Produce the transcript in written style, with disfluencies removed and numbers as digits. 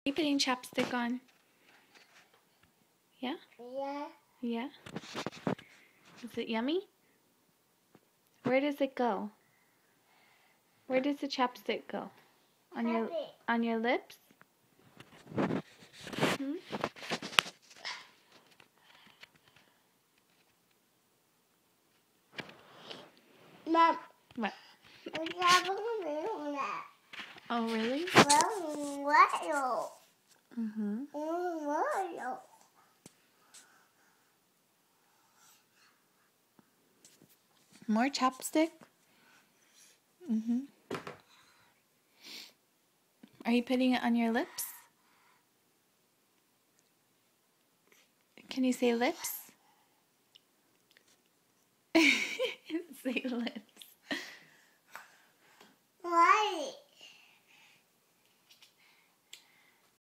You putting chapstick on? Yeah? Yeah. Yeah? Is it yummy? Where does it go? Where does the chapstick go? On your lips? Hmm? Mom. What? Oh, Oh, really? Mm-hmm. More chapstick? Mm-hmm. Are you putting it on your lips? Can you say lips? Say lips. Why?